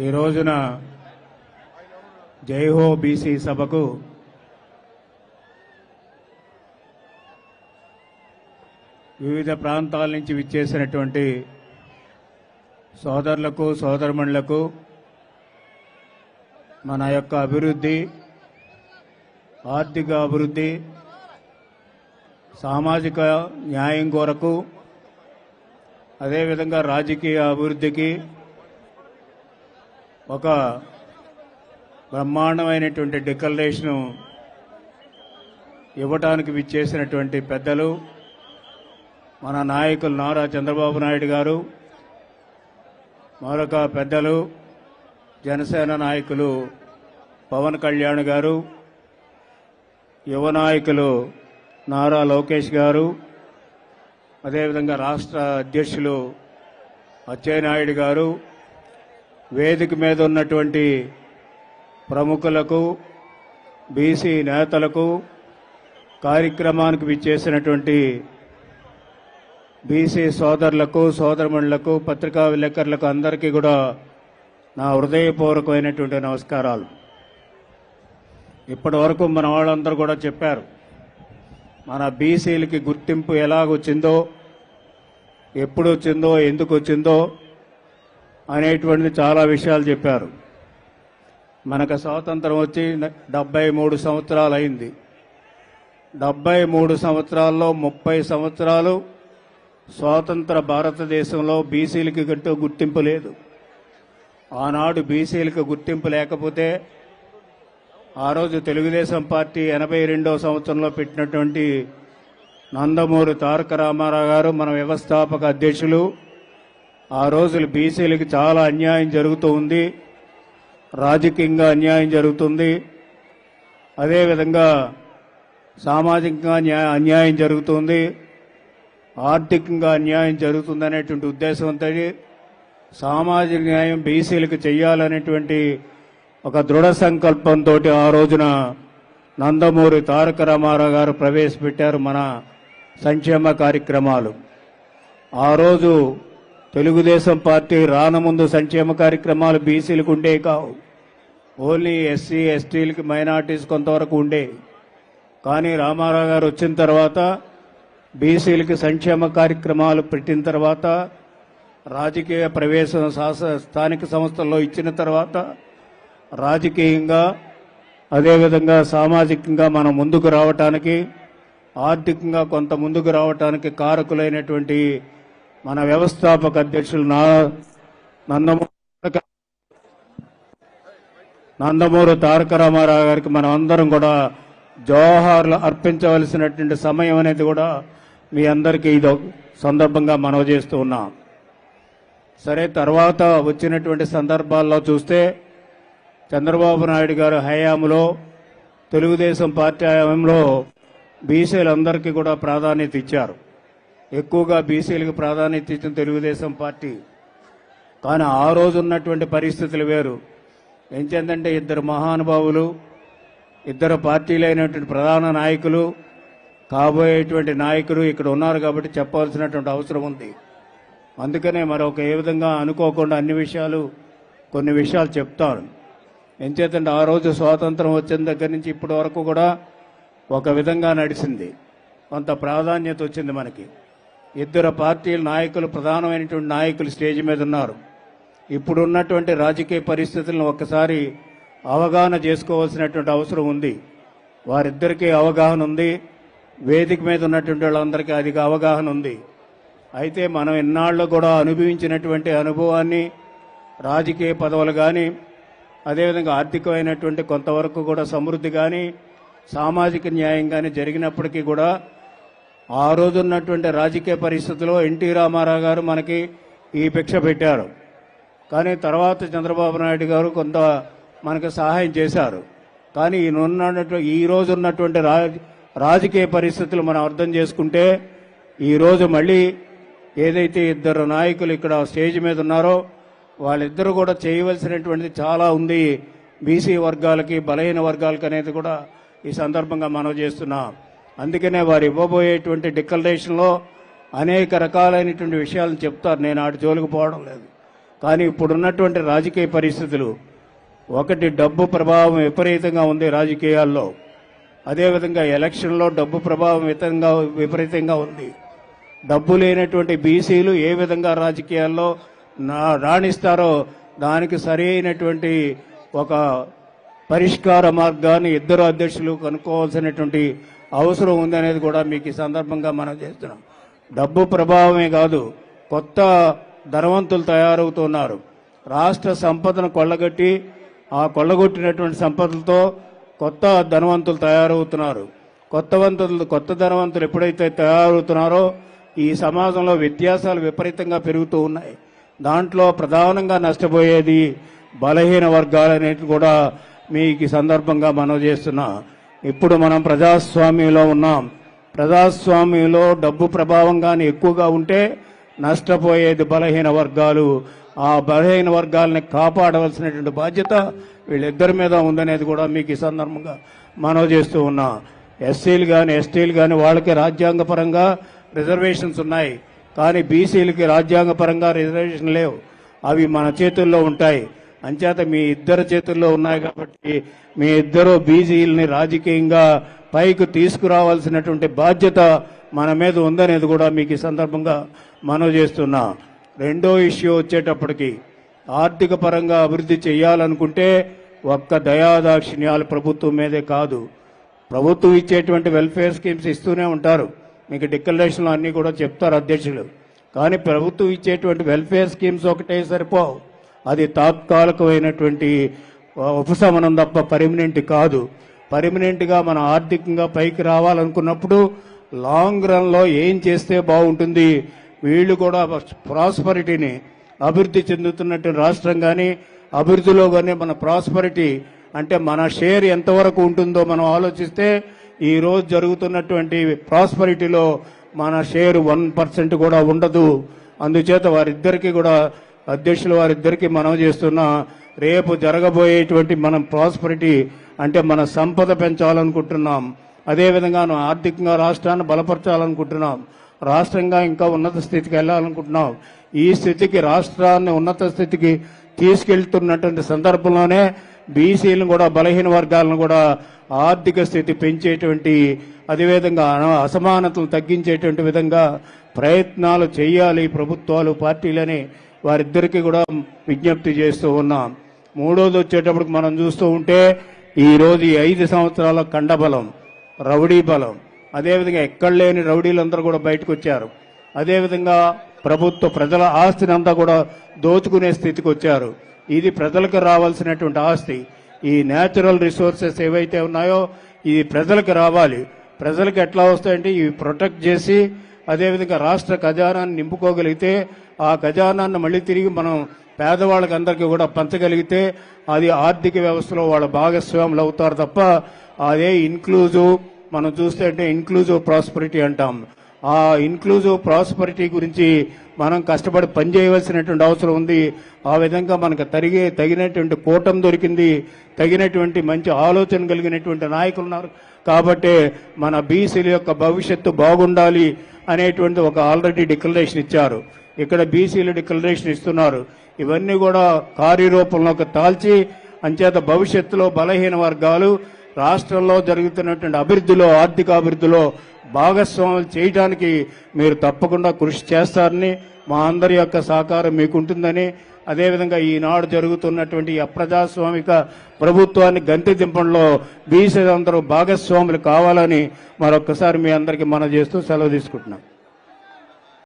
ఈ రోజున జైహో బీసీ సభకు వివిధ ప్రాంతాల నుంచి విచ్చేసినటువంటి సోదరులకు సోదరమణులకు మన యొక్క అభివృద్ధి, ఆర్థిక అభివృద్ధి, సామాజిక న్యాయం కొరకు, అదేవిధంగా రాజకీయ అభివృద్ధికి ఒక బ్రహ్మాండమైనటువంటి డిక్లరేషన్ ఇవ్వడానికి విచ్చేసినటువంటి పెద్దలు మన నాయకులు నారా చంద్రబాబు నాయుడు గారు, మరొక పెద్దలు జనసేన నాయకులు పవన్ కళ్యాణ్ గారు, యువ నాయకులు నారా లోకేష్ గారు, అదేవిధంగా రాష్ట్ర అధ్యక్షులు అచ్చెన్నాయుడు గారు, వేదిక మీద ఉన్నటువంటి ప్రముఖులకు, బీసీ నేతలకు, కార్యక్రమానికి విచ్చేసినటువంటి బీసీ సోదరులకు సోదరమణులకు, పత్రికా విలేకరులకు అందరికీ కూడా నా హృదయపూర్వకమైనటువంటి నమస్కారాలు. ఇప్పటి వరకు మన వాళ్ళందరూ కూడా చెప్పారు, మన బీసీలకి గుర్తింపు ఎలాగొచ్చిందో, ఎప్పుడు వచ్చిందో, ఎందుకు వచ్చిందో అనేటువంటిది చాలా విషయాలు చెప్పారు. మనకు స్వాతంత్రం వచ్చి 73 సంవత్సరాలు అయింది. 73 సంవత్సరాల్లో 30 సంవత్సరాలు స్వాతంత్ర భారతదేశంలో బీసీలకి గంటూ గుర్తింపు లేదు. ఆనాడు బీసీలకు గుర్తింపు లేకపోతే ఆ రోజు తెలుగుదేశం పార్టీ 82వ సంవత్సరంలో పెట్టినటువంటి నందమూరి తారక రామారావు గారు మన వ్యవస్థాపక అధ్యక్షులు, ఆ రోజులు బీసీలకు చాలా అన్యాయం జరుగుతూ ఉంది, రాజకీయంగా అన్యాయం జరుగుతుంది, అదేవిధంగా సామాజికంగా అన్యాయం జరుగుతుంది, ఆర్థికంగా అన్యాయం జరుగుతుంది అనేటువంటి ఉద్దేశంతో సామాజిక న్యాయం బీసీలకు చేయాలనేటువంటి ఒక దృఢ సంకల్పంతో ఆ రోజున నందమూరి తారక రామారావు గారు ప్రవేశపెట్టారు మన సంక్షేమ కార్యక్రమాలు. ఆ రోజు తెలుగుదేశం పార్టీ రానముందు సంక్షేమ కార్యక్రమాలు బీసీలకు ఉండే కావు, ఓన్లీ ఎస్సీ ఎస్టీలకి, మైనార్టీస్ కొంతవరకు ఉండే. కానీ రామారావు గారు వచ్చిన తర్వాత బీసీలకి సంక్షేమ కార్యక్రమాలు పెట్టిన తర్వాత, రాజకీయ ప్రవేశం స్థానిక సంస్థల్లో ఇచ్చిన తర్వాత రాజకీయంగా అదేవిధంగా సామాజికంగా మనం ముందుకు రావటానికి, ఆర్థికంగా కొంత ముందుకు రావటానికి కారకులైనటువంటి మన వ్యవస్థాపక అధ్యక్షులు నందమూరి తారక రామారావు గారికి మనం అందరం కూడా జోహార్లు అర్పించవలసినటువంటి సమయం అనేది కూడా మీ అందరికీ ఇది సందర్భంగా మనవి చేస్తూ ఉన్నాం. సరే, తర్వాత వచ్చినటువంటి సందర్భాల్లో చూస్తే చంద్రబాబు నాయుడు గారు హయాంలో, తెలుగుదేశం పార్టీ హయాంలో బీసీలందరికీ కూడా ప్రాధాన్యత ఇచ్చారు. ఎక్కువగా బీసీలకు ప్రాధాన్యత ఇచ్చిన తెలుగుదేశం పార్టీ. కానీ ఆ రోజు ఉన్నటువంటి పరిస్థితులు వేరు. ఎంచేందంటే ఇద్దరు మహానుభావులు, ఇద్దరు పార్టీలైనటువంటి ప్రధాన నాయకులు, కాబోయేటువంటి నాయకులు ఇక్కడ ఉన్నారు కాబట్టి చెప్పాల్సినటువంటి అవసరం ఉంది. అందుకనే మరొక ఏ విధంగా అనుకోకుండా కొన్ని విషయాలు చెప్తాను. ఎంచేతంటే ఆ రోజు స్వాతంత్రం వచ్చిన దగ్గర నుంచి ఇప్పటి వరకు కూడా ఒక విధంగా నడిచింది, కొంత ప్రాధాన్యత వచ్చింది మనకి. ఇద్దరు పార్టీల నాయకులు, ప్రధానమైనటువంటి నాయకులు స్టేజ్ మీద ఉన్నారు. ఇప్పుడున్నటువంటి రాజకీయ పరిస్థితులను ఒక్కసారి అవగాహన చేసుకోవాల్సినటువంటి అవసరం ఉంది. వారిద్దరికీ అవగాహన ఉంది, వేదిక మీద ఉన్నటువంటి వాళ్ళందరికీ అది అవగాహన ఉంది. అయితే మనం ఇన్నాళ్ళు కూడా అనుభవించినటువంటి అనుభవాన్ని, రాజకీయ పదవులు కానీ, అదేవిధంగా ఆర్థికమైనటువంటి కొంతవరకు కూడా సమృద్ధి కానీ, సామాజిక న్యాయం కానీ జరిగినప్పటికీ కూడా ఆ రోజు ఉన్నటువంటి రాజకీయ పరిస్థితుల్లో ఎన్టీ రామారావు గారు మనకి ఈ భిక్ష పెట్టారు. కానీ తర్వాత చంద్రబాబు నాయుడు గారు కొంత మనకు సహాయం చేశారు. కానీ ఈ రోజు ఉన్నటువంటి రాజకీయ పరిస్థితులు మనం అర్థం చేసుకుంటే, ఈరోజు మళ్ళీ ఏదైతే ఇద్దరు నాయకులు ఇక్కడ స్టేజ్ మీద ఉన్నారో వాళ్ళిద్దరూ కూడా చేయవలసినటువంటిది చాలా ఉంది బీసీ వర్గాలకి, బలహీన వర్గాలకి అనేది కూడా ఈ సందర్భంగా మనవి చేస్తున్నాం. అందుకనే వారు ఇవ్వబోయేటువంటి డిక్లరేషన్లో అనేక రకాలైనటువంటి విషయాలను చెప్తారు. నేను ఆటి జోలికి పోవడం లేదు. కానీ ఇప్పుడున్నటువంటి రాజకీయ పరిస్థితులు, ఒకటి డబ్బు ప్రభావం విపరీతంగా ఉంది రాజకీయాల్లో, అదేవిధంగా ఎలక్షన్లో డబ్బు ప్రభావం విపరీతంగా ఉంది. డబ్బు లేనటువంటి బీసీలు ఏ విధంగా రాజకీయాల్లో రాణిస్తారో దానికి సరైనటువంటి ఒక పరిష్కార మార్గాన్ని ఇద్దరు అధ్యక్షులు కనుక్కోవాల్సినటువంటి అవసరం ఉందనేది కూడా మీకు ఈ సందర్భంగా మనం చేస్తున్నాం. డబ్బు ప్రభావమే కాదు, కొత్త ధనవంతులు తయారవుతున్నారు. రాష్ట్ర సంపదను కొల్లగొట్టి ఆ కొల్లగొట్టినటువంటి సంపదలతో కొత్త ధనవంతులు తయారవుతున్నారు. కొత్త ధనవంతులు ఎప్పుడైతే తయారవుతున్నారో ఈ సమాజంలో వ్యత్యాసాలు విపరీతంగా పెరుగుతూ ఉన్నాయి. దాంట్లో ప్రధానంగా నష్టపోయేది బలహీన వర్గాలనేది కూడా మీకు సందర్భంగా మనం చేస్తున్నా. ఇప్పుడు మనం ప్రజాస్వామ్యంలో ఉన్నాం. ప్రజాస్వామ్యంలో డబ్బు ప్రభావం కానీ ఎక్కువగా ఉంటే నష్టపోయేది బలహీన వర్గాలు. ఆ బలహీన వర్గాలని కాపాడవలసినటువంటి బాధ్యత వీళ్ళిద్దరి మీద ఉందనేది కూడా మీకు ఈ సందర్భంగా మనం చేస్తూ ఉన్నా. ఎస్సీలు కానీ ఎస్టీలు కానీ వాళ్ళకి రాజ్యాంగపరంగా రిజర్వేషన్స్ ఉన్నాయి, కానీ బీసీలకి రాజ్యాంగపరంగా రిజర్వేషన్ లేవు. అవి మన చేతుల్లో ఉంటాయి. అంచేత మీ ఇద్దరు చేతుల్లో ఉన్నాయి కాబట్టి మీ ఇద్దరు బీసీలని రాజకీయంగా పైకి తీసుకురావాల్సినటువంటి బాధ్యత మన మీద ఉందనేది కూడా మీకు ఈ సందర్భంగా మనం చేస్తున్నా. రెండో ఇష్యూ వచ్చేటప్పటికి ఆర్థిక పరంగా అభివృద్ధి చేయాలనుకుంటే ఒక్క దయాదాక్షిణ్యాలు ప్రభుత్వం మీదే కాదు, ప్రభుత్వం ఇచ్చేటువంటి వెల్ఫేర్ స్కీమ్స్ ఇస్తూనే ఉంటారు. మీకు డిక్లరేషన్లో అన్నీ కూడా చెప్తారు అధ్యక్షులు. కానీ ప్రభుత్వం ఇచ్చేటువంటి వెల్ఫేర్ స్కీమ్స్ ఒకటే సరిపోవు. అది తాత్కాలికమైనటువంటి ఉపశమనం తప్ప పర్మనెంట్ కాదు. పర్మనెంట్గా మనం ఆర్థికంగా పైకి రావాలనుకున్నప్పుడు లాంగ్ రన్లో ఏం చేస్తే బాగుంటుంది, వీళ్ళు కూడా ప్రాస్పరిటీని అభివృద్ధి చెందుతున్నట్టు రాష్ట్రం కానీ అభివృద్ధిలో కానీ మన ప్రాస్పరిటీ అంటే మన షేర్ ఎంతవరకు ఉంటుందో మనం ఆలోచిస్తే ఈరోజు జరుగుతున్నటువంటి ప్రాస్పరిటీలో మన షేర్ 1% కూడా ఉండదు. అందుచేత వారిద్దరికీ కూడా అధ్యక్షులు వారిద్దరికీ మనం చేస్తున్న రేపు జరగబోయేటువంటి మనం ప్రాస్పరిటీ అంటే మన సంపద పెంచాలనుకుంటున్నాం. అదేవిధంగా ఆర్థికంగా రాష్ట్రాన్ని బలపరచాలనుకుంటున్నాం. రాష్ట్రంగా ఇంకా ఉన్నత స్థితికి వెళ్ళాలనుకుంటున్నాం. ఈ స్థితికి రాష్ట్రాన్ని ఉన్నత స్థితికి తీసుకెళ్తున్నటువంటి సందర్భంలోనే బీసీలను కూడా బలహీన వర్గాలను కూడా ఆర్థిక స్థితి పెంచేటువంటి అదేవిధంగా అసమానతలు తగ్గించేటువంటి విధంగా ప్రయత్నాలు చేయాలి ప్రభుత్వాలు పార్టీలని వారిద్దరికీ కూడా విజ్ఞప్తి చేస్తూ ఉన్నాం. మూడోది వచ్చేటప్పటికి మనం చూస్తూ ఉంటే ఈరోజు ఈ 5 సంవత్సరాల కండబలం, రౌడీ బలం, అదేవిధంగా ఎక్కడ లేని రౌడీలందరూ కూడా బయటకు వచ్చారు. అదేవిధంగా ప్రజల ఆస్తిని అంతా కూడా దోచుకునే స్థితికి వచ్చారు. ఇది ప్రజలకు రావాల్సినటువంటి ఆస్తి. ఈ న్యాచురల్ రిసోర్సెస్ ఏవైతే ఉన్నాయో ఇది ప్రజలకు రావాలి. ప్రజలకు ఎట్లా వస్తాయంటే ఇవి ప్రొటెక్ట్ చేసి అదేవిధంగా రాష్ట్ర ఖజానాన్ని నింపుకోగలిగితే ఆ ఖజానాన్ని మళ్ళీ తిరిగి మనం పేదవాళ్ళకి అందరికీ కూడా పంచగలిగితే అది ఆర్థిక వ్యవస్థలో వాళ్ళ భాగస్వాములు అవుతారు తప్ప అదే ఇన్క్లూజివ్ మనం చూస్తే అంటే ఇన్క్లూజివ్ ప్రాస్పరిటీ అంటాం. ఆ ఇన్క్లూజివ్ ప్రాస్పరిటీ గురించి మనం కష్టపడి పనిచేయవలసినటువంటి అవసరం ఉంది. ఆ విధంగా మనకు తగినటువంటి కూటమి దొరికింది, తగినటువంటి మంచి ఆలోచన కలిగినటువంటి నాయకులు ఉన్నారు. కాబట్టి మన బీసీల యొక్క భవిష్యత్తు బాగుండాలి అనేటువంటి ఒక ఆల్రెడీ డిక్లరేషన్ ఇచ్చారు. ఇక్కడ బీసీలు డిక్లరేషన్ ఇస్తున్నారు. ఇవన్నీ కూడా కార్యరూపంలోకి తాల్చి అంచేత భవిష్యత్తులో బలహీన వర్గాలు రాష్ట్రంలో జరుగుతున్నటువంటి అభివృద్ధిలో ఆర్థిక అభివృద్ధిలో భాగస్వాములు చేయడానికి మీరు తప్పకుండా కృషి చేస్తారని మా అందరి యొక్క సహకారం మీకుంటుందని అదేవిధంగా ఈనాడు జరుగుతున్నటువంటి అప్రజాస్వామిక ప్రభుత్వాన్ని గంతి దింపడంలో బీసీలందరూ భాగస్వాములు కావాలని మరొకసారి మీ అందరికీ మనం చేస్తూ సెలవు తీసుకుంటున్నాం.